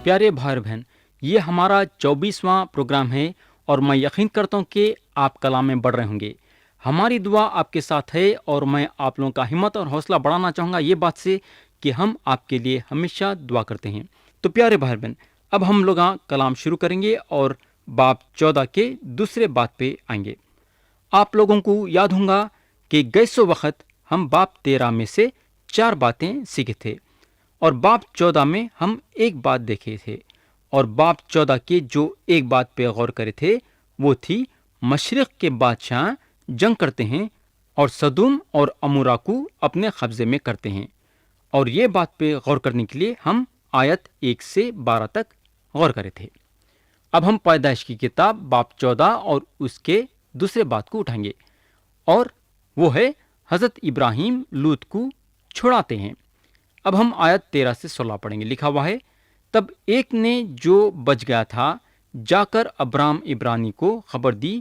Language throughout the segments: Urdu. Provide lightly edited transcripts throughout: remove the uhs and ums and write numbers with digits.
پیارے بھائی بہن، یہ ہمارا 24واں پروگرام ہے اور میں یقین کرتا ہوں کہ آپ کلام میں بڑھ رہے ہوں گے۔ ہماری دعا آپ کے ساتھ ہے اور میں آپ لوگوں کا ہمت اور حوصلہ بڑھانا چاہوں گا یہ بات سے کہ ہم آپ کے لیے ہمیشہ دعا کرتے ہیں۔ تو پیارے بھائی بہن، اب ہم لوگ کلام شروع کریں گے اور باب 14 کے دوسرے بات پہ آئیں گے۔ آپ لوگوں کو یاد ہوں گا کہ گئے سو وقت ہم باب 13 میں سے 4 باتیں سیکھے تھے اور باب 14 میں ہم ایک بات دیکھے تھے، اور باب 14 کے جو ایک بات پہ غور کرے تھے وہ تھی مشرق کے بادشاہ جنگ کرتے ہیں اور سدوم اور عمورہ کو اپنے قبضے میں کرتے ہیں، اور یہ بات پہ غور کرنے کے لیے ہم آیت 1 سے 12 تک غور کرے تھے۔ اب ہم پیدائش کی کتاب باب 14 اور اس کے دوسرے بات کو اٹھائیں گے، اور وہ ہے حضرت ابراہیم لوط کو چھڑاتے ہیں۔ اب ہم آیت 13 سے 16 پڑھیں گے۔ لکھا ہوا ہے، تب ایک نے جو بچ گیا تھا جا کر ابرام عبرانی کو خبر دی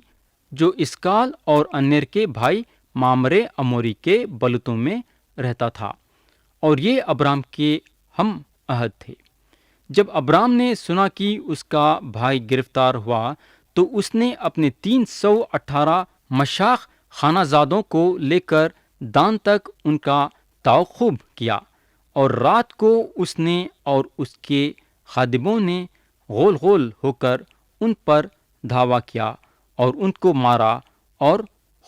جو اسکال اور انیر کے بھائی مامرے اموری کے بلوتوں میں رہتا تھا، اور یہ ابرام کے ہم عہد تھے۔ جب ابرام نے سنا کہ اس کا بھائی گرفتار ہوا تو اس نے اپنے 318 مشاق خانہ زادوں کو لے کر دان تک ان کا تعاقب کیا، اور رات کو اس نے اور اس کے خادموں نے غول غول ہو کر ان پر دھاوا کیا اور ان کو مارا، اور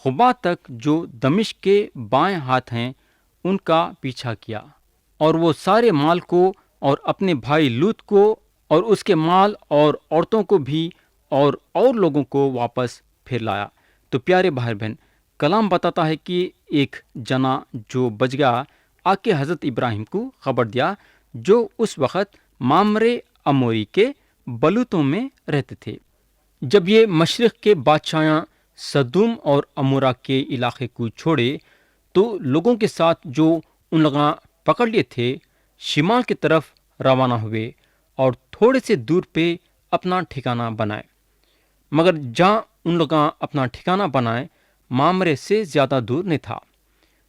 خبا تک جو دمشق کے بائیں ہاتھ ہیں ان کا پیچھا کیا، اور وہ سارے مال کو اور اپنے بھائی لوط کو اور اس کے مال اور عورتوں کو بھی اور لوگوں کو واپس پھر لایا۔ تو پیارے بھائی بہن، کلام بتاتا ہے کہ ایک جنا جو بچ گیا آ کے حضرت ابراہیم کو خبر دیا جو اس وقت مامرے اموری کے بلوتوں میں رہتے تھے۔ جب یہ مشرق کے بادشاہ سدوم اور عمورہ کے علاقے کو چھوڑے تو لوگوں کے ساتھ جو ان لوگاں پکڑ لیے تھے شمال کی طرف روانہ ہوئے اور تھوڑے سے دور پہ اپنا ٹھکانہ بنائے، مگر جہاں ان لوگاں اپنا ٹھکانہ بنائے مامرے سے زیادہ دور نہیں تھا۔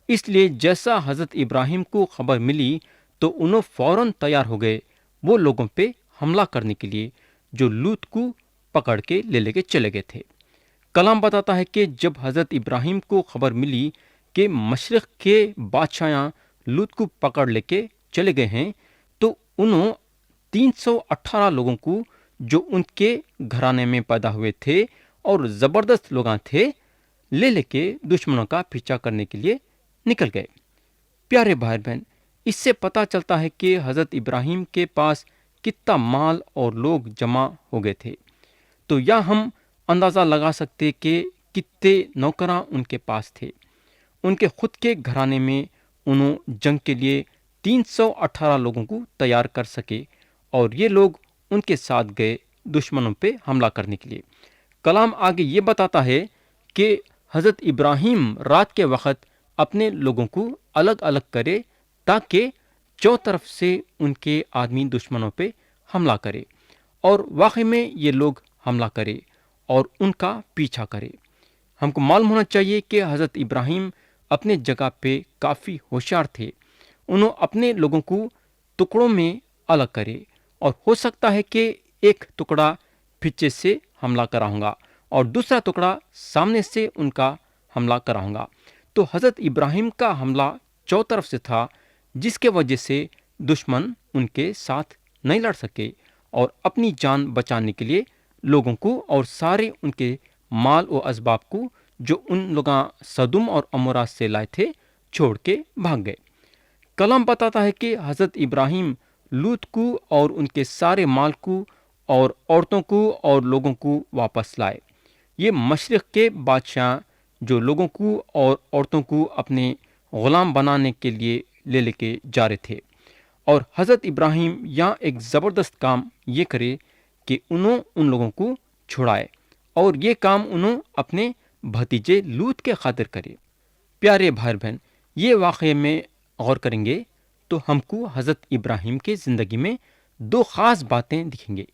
اس لیے جیسا حضرت ابراہیم کو خبر ملی تو انہوں فوراً تیار ہو گئے وہ لوگوں پہ حملہ کرنے کے لیے جو لوط کو پکڑ کے لے کے چلے گئے تھے۔ کلام بتاتا ہے کہ جب حضرت ابراہیم کو خبر ملی کہ مشرق کے بادشاہ لوط کو پکڑ لے کے چلے گئے ہیں تو انہوں 318 لوگوں کو جو ان کے گھرانے میں پیدا ہوئے تھے اور زبردست لوگاں تھے لے کے دشمنوں کا پیچھا کرنے کے لیے نکل گئے۔ پیارے بھائی بہن، اس سے پتہ چلتا ہے کہ حضرت ابراہیم کے پاس کتنا مال اور لوگ جمع ہو گئے تھے، تو یا ہم اندازہ لگا سکتے کہ کتنے نوکراں ان کے پاس تھے۔ ان کے خود کے گھرانے میں انہوں جنگ کے لیے 318 لوگوں کو تیار کر سکے، اور یہ لوگ ان کے ساتھ گئے دشمنوں پہ حملہ کرنے کے لیے۔ کلام آگے یہ بتاتا ہے کہ حضرت ابراہیم رات کے وقت اپنے لوگوں کو الگ الگ کرے تاکہ چوطرف سے ان کے آدمی دشمنوں پہ حملہ کرے، اور واقعی میں یہ لوگ حملہ کرے اور ان کا پیچھا کرے۔ ہم کو معلوم ہونا چاہیے کہ حضرت ابراہیم اپنے جگہ پہ کافی ہوشیار تھے۔ انہوں اپنے لوگوں کو ٹکڑوں میں الگ کرے، اور ہو سکتا ہے کہ ایک ٹکڑا پیچھے سے حملہ کرا ہوگا اور دوسرا ٹکڑا سامنے سے ان کا حملہ کرا ہوگا۔ تو حضرت ابراہیم کا حملہ چوطرف سے تھا، جس کے وجہ سے دشمن ان کے ساتھ نہیں لڑ سکے، اور اپنی جان بچانے کے لیے لوگوں کو اور سارے ان کے مال و اسباب کو جو ان لوگاں سدوم اور عمورہ سے لائے تھے چھوڑ کے بھاگ گئے۔ کلام بتاتا ہے کہ حضرت ابراہیم لوط کو اور ان کے سارے مال کو اور عورتوں کو اور لوگوں کو واپس لائے۔ یہ مشرق کے بادشاہ جو لوگوں کو اور عورتوں کو اپنے غلام بنانے کے لیے لے کے جا رہے تھے، اور حضرت ابراہیم یہاں ایک زبردست کام یہ کرے کہ انہوں ان لوگوں کو چھڑائے، اور یہ کام انہوں اپنے بھتیجے لوط کے خاطر کرے۔ پیارے بھائی بہن، یہ واقعے میں غور کریں گے تو ہم کو حضرت ابراہیم کے زندگی میں 2 خاص باتیں دکھیں گے۔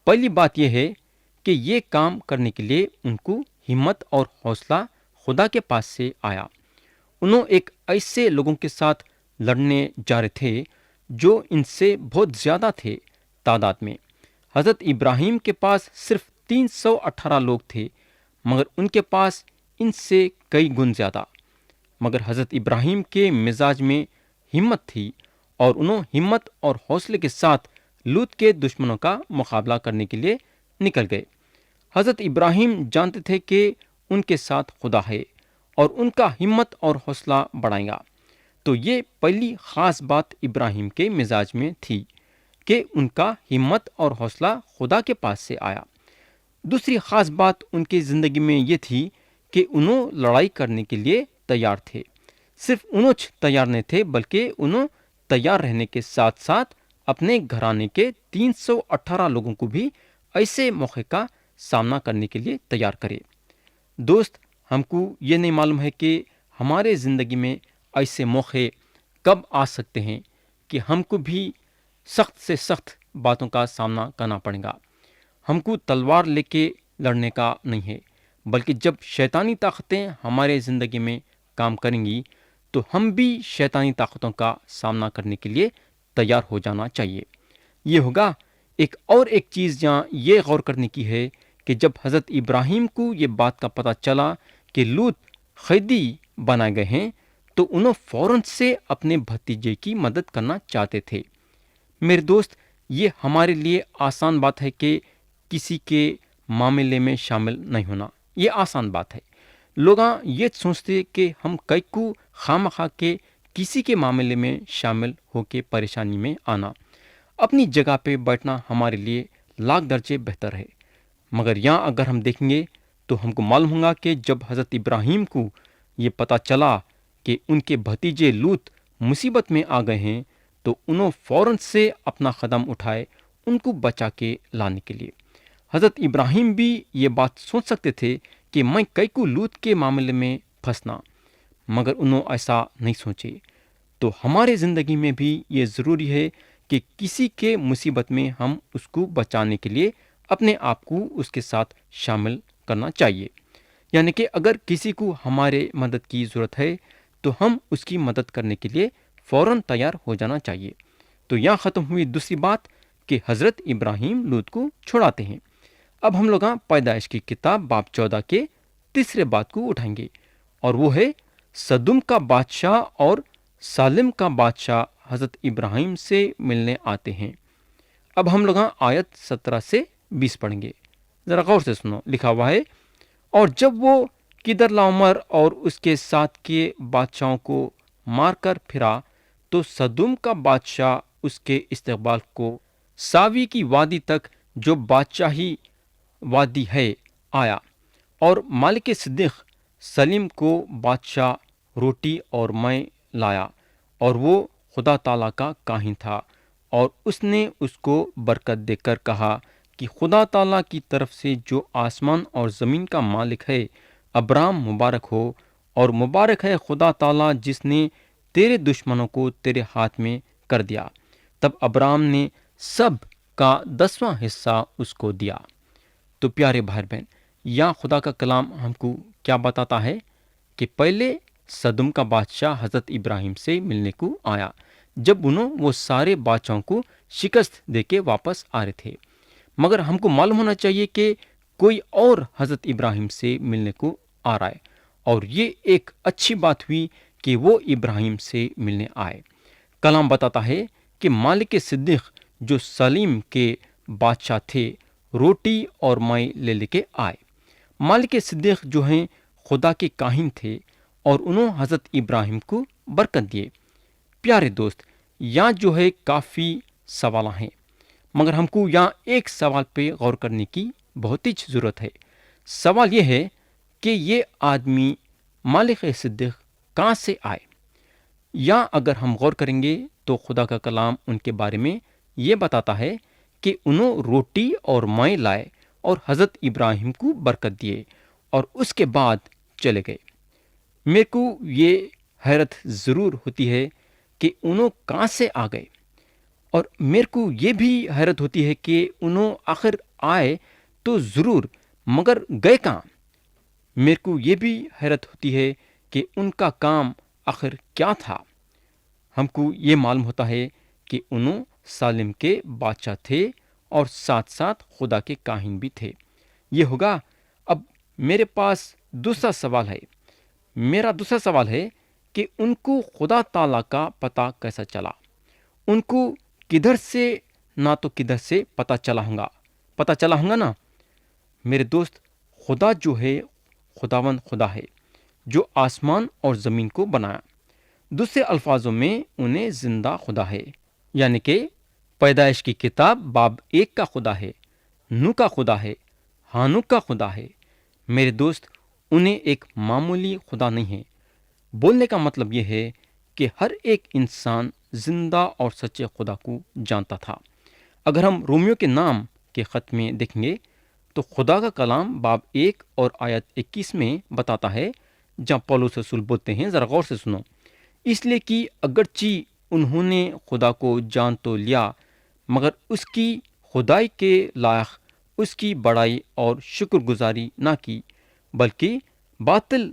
پہلی بات یہ ہے کہ یہ کام کرنے کے لیے ان کو ہمت اور حوصلہ خدا کے پاس سے آیا۔ انہوں ایک ایسے لوگوں کے ساتھ لڑنے جا رہے تھے جو ان سے بہت زیادہ تھے، تعداد میں۔ حضرت ابراہیم کے پاس صرف 318 لوگ تھے، مگر ان کے پاس ان سے کئی گن زیادہ۔ مگر حضرت ابراہیم کے مزاج میں ہمت تھی، اور انہوں ہمت اور حوصلے کے ساتھ لوط کے دشمنوں کا مقابلہ کرنے کے لیے نکل گئے۔ حضرت ابراہیم جانتے تھے کہ ان کے ساتھ خدا ہے اور ان کا ہمت اور حوصلہ بڑھائے گا۔ تو یہ پہلی خاص بات ابراہیم کے مزاج میں تھی کہ ان کا ہمت اور حوصلہ خدا کے پاس سے آیا۔ دوسری خاص بات ان کی زندگی میں یہ تھی کہ انہوں لڑائی کرنے کے لیے تیار تھے۔ صرف انہوں تیار نہیں تھے، بلکہ انہوں تیار رہنے کے ساتھ ساتھ اپنے گھرانے کے 318 لوگوں کو بھی ایسے موقع کا سامنا کرنے کے لیے تیار کرے۔ دوست، ہم کو یہ نہیں معلوم ہے کہ ہمارے زندگی میں ایسے موقع کب آ سکتے ہیں کہ ہم کو بھی سخت سے سخت باتوں کا سامنا کرنا پڑے گا۔ ہم کو تلوار لے کے لڑنے کا نہیں ہے، بلکہ جب شیطانی طاقتیں ہمارے زندگی میں کام کریں گی تو ہم بھی شیطانی طاقتوں کا سامنا کرنے کے لیے تیار ہو جانا چاہیے۔ یہ ہوگا۔ ایک چیز یہاں یہ غور کرنے کی ہے کہ جب حضرت ابراہیم کو یہ بات کا پتہ چلا کہ لوط قیدی بنائے گئے ہیں تو انہوں فوراً سے اپنے بھتیجے کی مدد کرنا چاہتے تھے۔ میرے دوست، یہ ہمارے لیے آسان بات ہے کہ کسی کے معاملے میں شامل نہیں ہونا۔ یہ آسان بات ہے۔ لوگ یہ سوچتے کہ ہم کئی کو خواہ کے کسی کے معاملے میں شامل ہو کے پریشانی میں آنا، اپنی جگہ پہ بیٹھنا ہمارے لیے لاکھ درجے بہتر ہے۔ مگر یہاں اگر ہم دیکھیں گے تو ہم کو معلوم ہوگا کہ جب حضرت ابراہیم کو یہ پتہ چلا کہ ان کے بھتیجے لوط مصیبت میں آ گئے ہیں تو انہوں فوراً سے اپنا قدم اٹھائے ان کو بچا کے لانے کے لیے۔ حضرت ابراہیم بھی یہ بات سوچ سکتے تھے کہ میں کئی کو لوط کے معاملے میں پھنسنا، مگر انہوں ایسا نہیں سوچے۔ تو ہمارے زندگی میں بھی یہ ضروری ہے کہ کسی کے مصیبت میں ہم اس کو بچانے کے لیے اپنے آپ کو اس کے ساتھ شامل کرنا چاہیے۔ یعنی کہ اگر کسی کو ہمارے مدد کی ضرورت ہے تو ہم اس کی مدد کرنے کے لیے فوراً تیار ہو جانا چاہیے۔ تو یہاں ختم ہوئی دوسری بات کہ حضرت ابراہیم لوط کو چھڑاتے ہیں۔ اب ہم لوگ پیدائش کی کتاب باب 14 کے تیسرے بات کو اٹھائیں گے، اور وہ ہے سدوم کا بادشاہ اور سالم کا بادشاہ حضرت ابراہیم سے ملنے آتے ہیں۔ اب ہم لوگ آیت 17 سے 20 پڑھیں گے، ذرا غور سے سنو۔ لکھا ہوا ہے، اور جب وہ کدر لاؤمر اور اس کے ساتھ کے بادشاہوں کو مار کر پھرا تو سدوم کا بادشاہ اس کے استقبال کو ساوی کی وادی تک جو بادشاہی وادی ہے آیا، اور مالک صدیق سلیم کو بادشاہ روٹی اور مے لایا، اور وہ خدا تعالیٰ کا کاہن تھا، اور اس نے اس کو برکت دے کر کہا کہ خدا تعالیٰ کی طرف سے جو آسمان اور زمین کا مالک ہے، ابرام مبارک ہو، اور مبارک ہے خدا تعالیٰ جس نے تیرے دشمنوں کو تیرے ہاتھ میں کر دیا۔ تب ابرام نے سب کا 10واں حصہ اس کو دیا۔ تو پیارے بھائی بہن، یہاں خدا کا کلام ہم کو کیا بتاتا ہے کہ پہلے سدوم کا بادشاہ حضرت ابراہیم سے ملنے کو آیا جب انہوں وہ سارے بادشاہوں کو شکست دے کے واپس آ رہے تھے، مگر ہم کو معلوم ہونا چاہیے کہ کوئی اور حضرت ابراہیم سے ملنے کو آ رہا ہے، اور یہ ایک اچھی بات ہوئی کہ وہ ابراہیم سے ملنے آئے۔ کلام بتاتا ہے کہ مالک صدیق جو سلیم کے بادشاہ تھے روٹی اور مے لے کے آئے۔ مالک صدیق جو ہیں خدا کے کاہن تھے، اور انہوں حضرت ابراہیم کو برکت دیے۔ پیارے دوست، یہاں جو ہے کافی سوال ہیں، مگر ہم کو یہاں ایک سوال پہ غور کرنے کی بہت ہی ضرورت ہے۔ سوال یہ ہے کہ یہ آدمی مالک صدیق کہاں سے آئے؟ یا اگر ہم غور کریں گے تو خدا کا کلام ان کے بارے میں یہ بتاتا ہے کہ انہوں روٹی اور مے لائے اور حضرت ابراہیم کو برکت دیے، اور اس کے بعد چلے گئے۔ میرے کو یہ حیرت ضرور ہوتی ہے کہ انہوں کہاں سے آ گئے، اور میرے کو یہ بھی حیرت ہوتی ہے کہ انہوں آخر آئے تو ضرور، مگر گئے کہاں؟ میرے کو یہ بھی حیرت ہوتی ہے کہ ان کا کام آخر کیا تھا۔ ہم کو یہ معلوم ہوتا ہے کہ انہوں سالم کے بادشاہ تھے اور ساتھ ساتھ خدا کے کاہن بھی تھے۔ یہ ہوگا۔ اب میرے پاس دوسرا سوال ہے، میرا دوسرا سوال ہے کہ ان کو خدا تعالیٰ کا پتہ کیسا چلا؟ ان کو کدھر سے نہ تو کدھر سے پتہ چلا ہوگا نا میرے دوست۔ خدا جو ہے خداوند خدا ہے جو آسمان اور زمین کو بنایا۔ دوسرے الفاظوں میں انہیں زندہ خدا ہے، یعنی کہ پیدائش کی کتاب باب 1 کا خدا ہے، نو کا خدا ہے، ہانوک کا خدا ہے۔ میرے دوست، انہیں ایک معمولی خدا نہیں ہے۔ بولنے کا مطلب یہ ہے کہ ہر ایک انسان زندہ اور سچے خدا کو جانتا تھا۔ اگر ہم رومیو کے نام کے خط میں دیکھیں گے تو خدا کا کلام باب 1 اور آیت 21 میں بتاتا ہے، جہاں پولس رسول بولتے ہیں، ذرا غور سے سنو۔ اس لیے کہ اگرچہ انہوں نے خدا کو جان تو لیا مگر اس کی خدائی کے لائق اس کی بڑائی اور شکر گزاری نہ کی، بلکہ باطل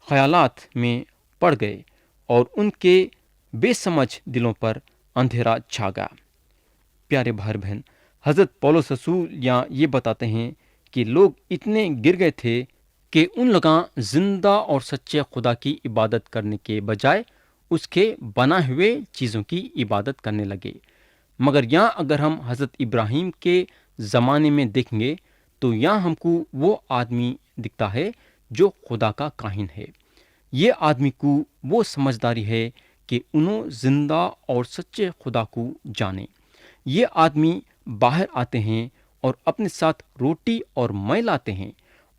خیالات میں پڑ گئے اور ان کے بے سمجھ دلوں پر اندھیرا چھا گیا۔ پیارے بھائی بہن، حضرت پولس رسول یہاں یہ بتاتے ہیں کہ لوگ اتنے گر گئے تھے کہ ان لوگاں زندہ اور سچے خدا کی عبادت کرنے کے بجائے اس کے بنائے ہوئے چیزوں کی عبادت کرنے لگے۔ مگر یہاں اگر ہم حضرت ابراہیم کے زمانے میں دیکھیں گے تو یہاں ہم کو وہ آدمی دکھتا ہے جو خدا کا کاہن ہے۔ یہ آدمی کو وہ سمجھداری ہے کہ انہوں زندہ اور سچے خدا کو جانے۔ یہ آدمی باہر آتے ہیں اور اپنے ساتھ روٹی اور مے لاتے ہیں،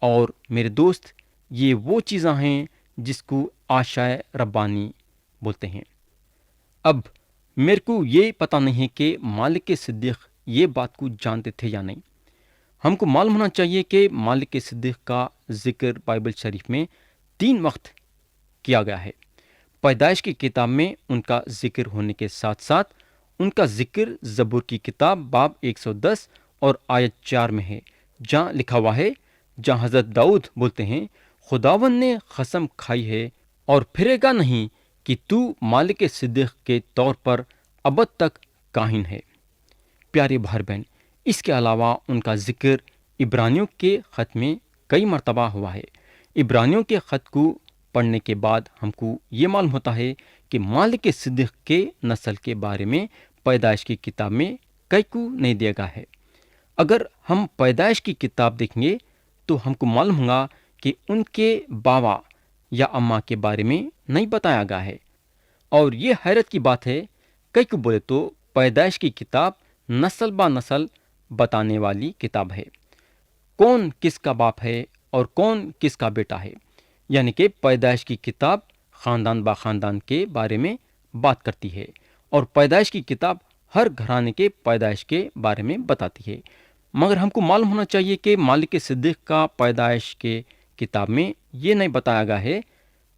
اور میرے دوست یہ وہ چیزاں ہیں جس کو عشائے ربانی بولتے ہیں۔ اب میرے کو یہ پتہ نہیں ہے کہ مالک صدیق یہ بات کو جانتے تھے یا نہیں۔ ہم کو معلوم ہونا چاہیے کہ مالک صدیق کا ذکر بائبل شریف میں 3 وقت کیا گیا ہے۔ پیدائش کی کتاب میں ان کا ذکر ہونے کے ساتھ ساتھ ان کا ذکر زبور کی کتاب باب 110 اور آیت 4 میں ہے، جہاں لکھا ہوا ہے، جہاں حضرت داؤد بولتے ہیں، خداوند نے قسم کھائی ہے اور پھرے گا نہیں کہ تو مالک صدیق کے طور پر ابد تک کاہن ہے۔ پیارے بھائی بہن، اس کے علاوہ ان کا ذکر عبرانیوں کے خط میں کئی مرتبہ ہوا ہے۔ عبرانیوں کے خط کو پڑھنے کے بعد ہم کو یہ معلوم ہوتا ہے کہ مالک صدیق کے نسل کے بارے میں پیدائش کی کتاب میں کئی کو نہیں دیا گیا ہے۔ اگر ہم پیدائش کی کتاب دیکھیں گے تو ہم کو معلوم ہوگا کہ ان کے باوا یا اماں کے بارے میں نہیں بتایا گیا ہے۔ اور یہ حیرت کی بات ہے، کئی کو بولے تو پیدائش کی کتاب نسل با نسل بتانے والی کتاب ہے، کون کس کا باپ ہے اور کون کس کا بیٹا ہے۔ یعنی کہ پیدائش کی کتاب خاندان با خاندان کے بارے میں بات کرتی ہے، اور پیدائش کی کتاب ہر گھرانے کے پیدائش کے بارے میں بتاتی ہے۔ مگر ہم کو معلوم ہونا چاہیے کہ مالک صدیق کا پیدائش کے کتاب میں یہ نہیں بتایا گیا ہے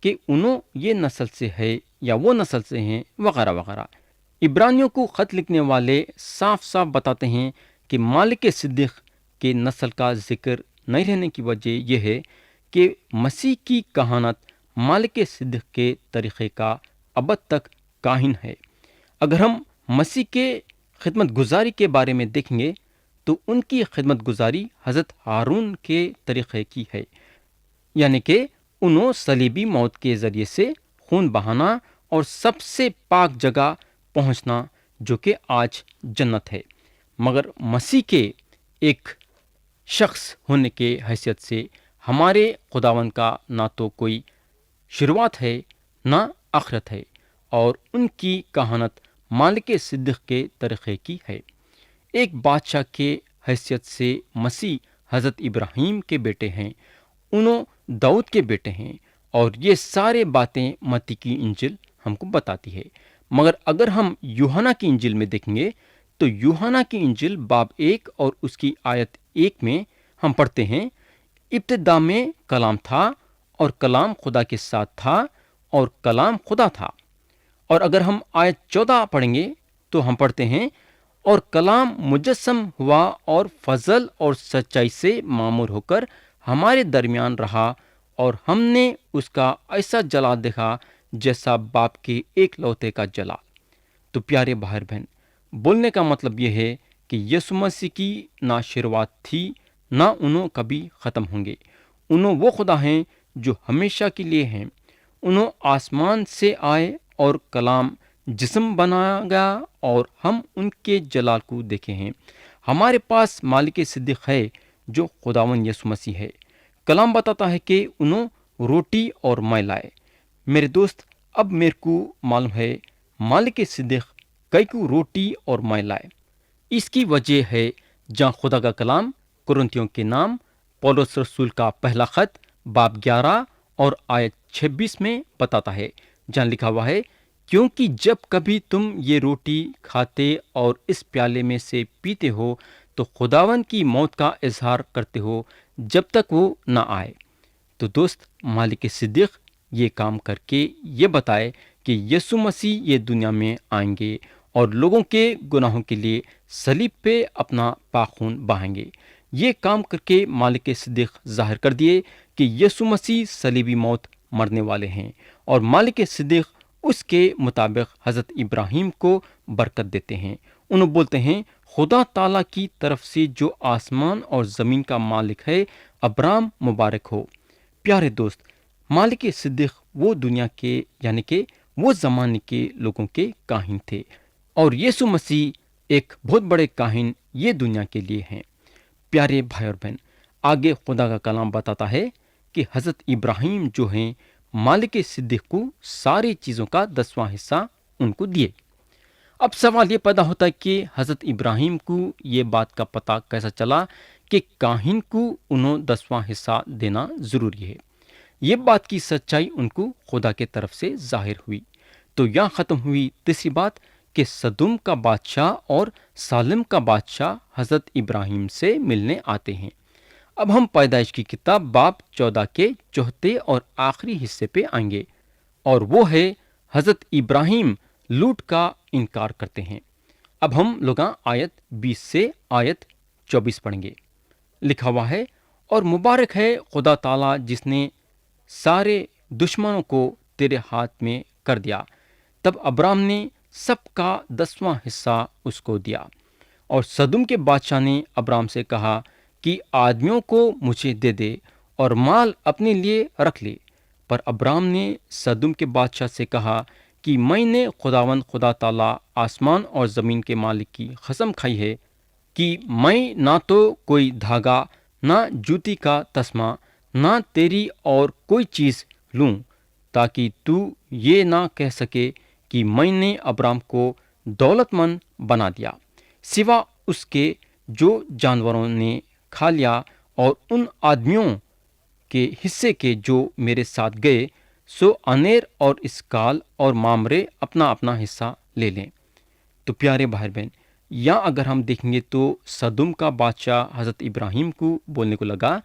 کہ انہوں یہ نسل سے ہے یا وہ نسل سے ہیں وغیرہ وغیرہ۔ عبرانیوں کو خط لکھنے والے صاف صاف بتاتے ہیں کہ مالک صدیق کے نسل کا ذکر نہیں رہنے کی وجہ یہ ہے کہ مسیح کی کہانت مالک صدیق کے طریقے کا ابد تک کاہن ہے۔ اگر ہم مسیح کے خدمت گزاری کے بارے میں دیکھیں گے تو ان کی خدمت گزاری حضرت ہارون کے طریقے کی ہے، یعنی کہ انہوں صلیبی موت کے ذریعے سے خون بہانا اور سب سے پاک جگہ پہنچنا جو کہ آج جنت ہے۔ مگر مسیح کے ایک شخص ہونے کے حیثیت سے ہمارے خداوند کا نہ تو کوئی شروعات ہے نہ آخرت ہے، اور ان کی کہانت مالک صدیق کے طریقے کی ہے۔ ایک بادشاہ کے حیثیت سے مسیح حضرت ابراہیم کے بیٹے ہیں، انہوں داؤد کے بیٹے ہیں، اور یہ سارے باتیں متی کی انجیل ہم کو بتاتی ہے۔ مگر اگر ہم یوحنا کی انجیل میں دیکھیں گے تو یوحنا کی انجیل باب 1 اور اس کی آیت 1 میں ہم پڑھتے ہیں، ابتدا میں کلام تھا اور کلام خدا کے ساتھ تھا اور کلام خدا تھا۔ اور اگر ہم آیت 14 پڑھیں گے تو ہم پڑھتے ہیں، اور کلام مجسم ہوا اور فضل اور سچائی سے معمور ہو کر ہمارے درمیان رہا، اور ہم نے اس کا ایسا جلال دیکھا جیسا باپ کے ایک لوتے کا جلال۔ تو پیارے بھائی بہن، بولنے کا مطلب یہ ہے کہ یسوع مسیح کی نہ شروعات تھی نہ انہوں کبھی ختم ہوں گے۔ انہوں وہ خدا ہیں جو ہمیشہ کے لیے ہیں۔ انہوں آسمان سے آئے اور کلام جسم بنایا گیا اور ہم ان کے جلال کو دیکھے ہیں۔ ہمارے پاس مالک صدیق ہے جو خداوند یسوع مسیح ہے۔ کلام بتاتا ہے کہ انہوں روٹی اور مے لائے۔ میرے دوست، اب میرے کو معلوم ہے مالک صدیق کئی کو روٹی اور مے لائے۔ اس کی وجہ ہے جہاں خدا کا کلام کرنتھیوں کے نام پولس رسول کا پہلا خط باب 11 اور آیت 26 میں بتاتا ہے، جہاں لکھا ہوا ہے، کیونکہ جب کبھی تم یہ روٹی کھاتے اور اس پیالے میں سے پیتے ہو تو خداوند کی موت کا اظہار کرتے ہو جب تک وہ نہ آئے۔ تو دوست، مالک صدیق یہ کام کر کے یہ بتائے کہ یسوع مسیح یہ دنیا میں آئیں گے اور لوگوں کے گناہوں کے لیے صلیب پہ اپنا پاک خون بہائیں گے۔ یہ کام کر کے مالک صدیق ظاہر کر دیے کہ یسوع مسیح صلیبی موت مرنے والے ہیں، اور مالک صدیق اس کے مطابق حضرت ابراہیم کو برکت دیتے ہیں۔ انہوں بولتے ہیں، خدا تعالیٰ کی طرف سے جو آسمان اور زمین کا مالک ہے، ابراہیم مبارک ہو۔ پیارے دوست، مالک صدیق وہ دنیا کے یعنی کہ وہ زمانے کے لوگوں کے کاہن تھے، اور یسوع مسیح ایک بہت بڑے کاہن یہ دنیا کے لیے ہیں۔ پیارے بھائی اور بہن، آگے خدا کا کلام بتاتا ہے کہ حضرت ابراہیم جو ہیں مالک صدیق کو ساری چیزوں کا 10واں حصہ ان کو دیے۔ اب سوال یہ پیدا ہوتا ہے کہ حضرت ابراہیم کو یہ بات کا پتہ کیسا چلا کہ کاہن کو انہوں 10واں حصہ دینا ضروری ہے؟ یہ بات کی سچائی ان کو خدا کے طرف سے ظاہر ہوئی۔ تو یہاں ختم ہوئی تیسری بات کہ سدوم کا بادشاہ اور سالم کا بادشاہ حضرت ابراہیم سے ملنے آتے ہیں۔ اب ہم پیدائش کی کتاب باب 14 کے چوتھے اور آخری حصے پہ آئیں گے، اور وہ ہے حضرت ابراہیم لوٹ کا انکار کرتے ہیں۔ اب ہم لوگاں آیت 20 سے آیت 24 پڑھیں گے۔ لکھا ہوا ہے، اور مبارک ہے خدا تعالیٰ جس نے سارے دشمنوں کو تیرے ہاتھ میں کر دیا۔ تب ابرام نے سب کا 10واں حصہ اس کو دیا، اور سدوم کے بادشاہ نے ابرام سے کہا کہ آدمیوں کو مجھے دے دے اور مال اپنے لیے رکھ لے۔ پر ابرام نے سدوم کے بادشاہ سے کہا کہ میں نے خداوند خدا تعالیٰ آسمان اور زمین کے مالک کی قسم کھائی ہے کہ میں نہ تو کوئی دھاگا، نہ جوتی کا تسمہ، نہ تیری اور کوئی چیز لوں، تاکہ تو یہ نہ کہہ سکے کہ میں نے ابرام کو دولت مند بنا دیا، سوا اس کے جو جانوروں نے کھا لیا اور ان آدمیوں کے حصے کے جو میرے ساتھ گئے، سو انیر اور اسکال اور مامرے اپنا اپنا حصہ لے لیں۔ تو پیارے بھائی بہن، یہاں اگر ہم دیکھیں گے تو سدوم کا بادشاہ حضرت ابراہیم کو بولنے کو لگا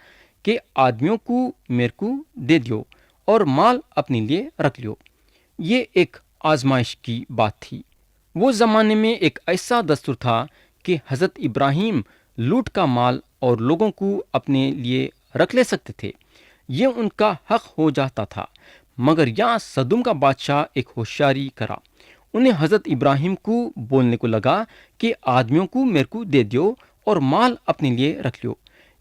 کہ آدمیوں کو میرے کو دے دیو اور مال اپنے لیے رکھ لیو۔ یہ ایک آزمائش کی بات تھی۔ وہ زمانے میں ایک ایسا دستور تھا کہ حضرت ابراہیم لوٹ کا مال اور لوگوں کو اپنے لیے رکھ لے سکتے تھے، یہ ان کا حق ہو جاتا تھا۔ مگر یہاں سدوم کا بادشاہ ایک ہوشیاری کرا، انہیں حضرت ابراہیم کو بولنے کو لگا کہ آدمیوں کو میرے کو دے دیو اور مال اپنے لیے رکھ لیو۔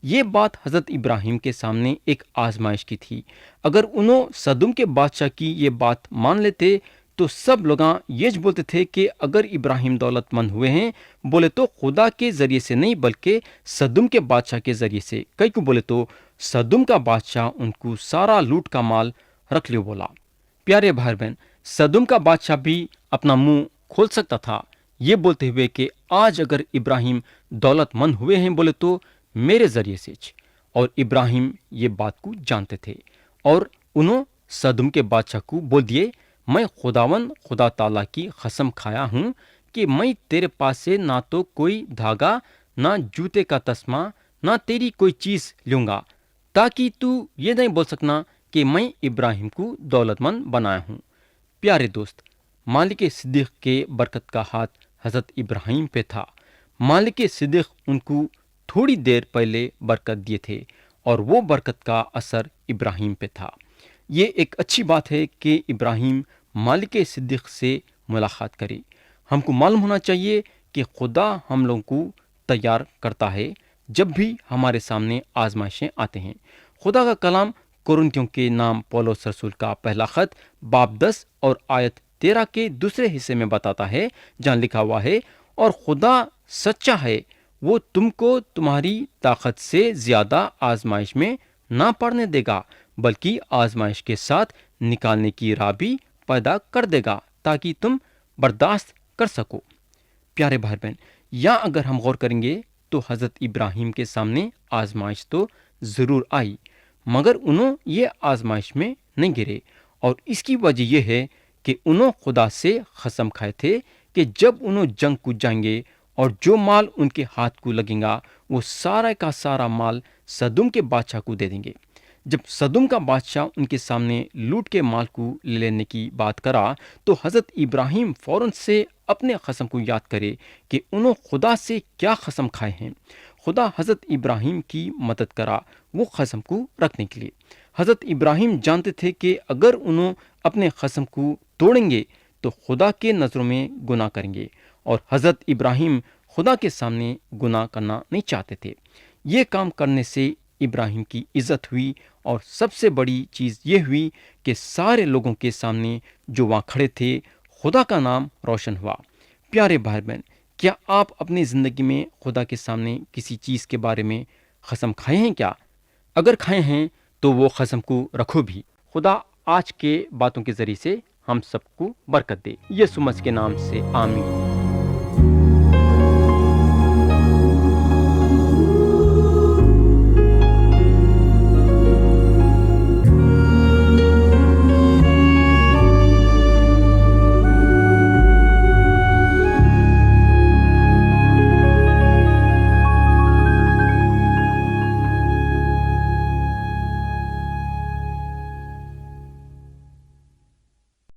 یہ بات حضرت ابراہیم کے سامنے ایک آزمائش کی تھی۔ اگر انہوں سدوم کے بادشاہ کی یہ بات مان لیتے تو سب لوگاں یہ بولتے تھے کہ اگر ابراہیم دولت مند ہوئے ہیں، بولے تو خدا کے ذریعے سے نہیں بلکہ سدوم کے بادشاہ کے ذریعے سے۔ کئی کو بولے تو سدوم کا بادشاہ ان کو سارا لوٹ کا مال رکھ لیو بولا۔ پیارے بھائی بہن، سدوم کا بادشاہ بھی اپنا منہ کھول سکتا تھا یہ بولتے ہوئے کہ آج اگر ابراہیم دولت مند ہوئے ہیں بولے تو میرے ذریعے سے، اور ابراہیم یہ بات کو جانتے تھے، اور انہوں سدوم کے بادشاہ کو بول دیے، میں خداوند خدا تعالیٰ کی قسم کھایا ہوں کہ میں تیرے پاس سے نہ تو کوئی دھاگا، نہ جوتے کا تسمہ، نہ تیری کوئی چیز لوں گا، تاکہ تو یہ نہیں بول سکنا کہ میں ابراہیم کو دولت مند بنایا ہوں۔ پیارے دوست، مالک صدیق کے برکت کا ہاتھ حضرت ابراہیم پہ تھا۔ مالک صدیق ان کو تھوڑی دیر پہلے برکت دیے تھے، اور وہ برکت کا اثر ابراہیم پہ تھا۔ یہ ایک اچھی بات ہے کہ ابراہیم مالک صدیق سے ملاقات کرے۔ ہم کو معلوم ہونا چاہیے کہ خدا ہم لوگوں کو تیار کرتا ہے جب بھی ہمارے سامنے آزمائشیں آتے ہیں۔ خدا کا کلام کورنتھیوں کے نام پولس رسول کا پہلا خط باب 10 اور آیت 13 کے دوسرے حصے میں بتاتا ہے، جہاں لکھا ہوا ہے، اور خدا سچا ہے، وہ تم کو تمہاری طاقت سے زیادہ آزمائش میں نہ پڑنے دے گا، بلکہ آزمائش کے ساتھ نکالنے کی راہ بھی پیدا کر دے گا تاکہ تم برداشت کر سکو۔ پیارے بھائی بہن، یہاں اگر ہم غور کریں گے تو حضرت ابراہیم کے سامنے آزمائش تو ضرور آئی، مگر انہوں یہ آزمائش میں نہیں گرے، اور اس کی وجہ یہ ہے کہ انہوں خدا سے قسم کھائے تھے کہ جب انہوں جنگ کو جائیں گے اور جو مال ان کے ہاتھ کو لگیں گا وہ سارا کا سارا مال سدوم کے بادشاہ کو دے دیں گے۔ جب سدوم کا بادشاہ ان کے سامنے لوٹ کے مال کو لے لینے کی بات کرا تو حضرت ابراہیم فوراً سے اپنے قسم کو یاد کرے کہ انہوں خدا سے کیا قسم کھائے ہیں۔ خدا حضرت ابراہیم کی مدد کرا وہ قسم کو رکھنے کے لیے۔ حضرت ابراہیم جانتے تھے کہ اگر انہوں اپنے قسم کو توڑیں گے تو خدا کے نظروں میں گناہ کریں گے، اور حضرت ابراہیم خدا کے سامنے گناہ کرنا نہیں چاہتے تھے۔ یہ کام کرنے سے ابراہیم کی عزت ہوئی، اور سب سے بڑی چیز یہ ہوئی کہ سارے لوگوں کے سامنے جو وہاں کھڑے تھے خدا کا نام روشن ہوا۔ پیارے بھائی بہن، کیا آپ اپنی زندگی میں خدا کے سامنے کسی چیز کے بارے میں قسم کھائے ہیں کیا؟ اگر کھائے ہیں تو وہ قسم کو رکھو بھی۔ خدا آج کے باتوں کے ذریعے سے ہم سب کو برکت دے، یسوع مسیح کے نام سے آمین۔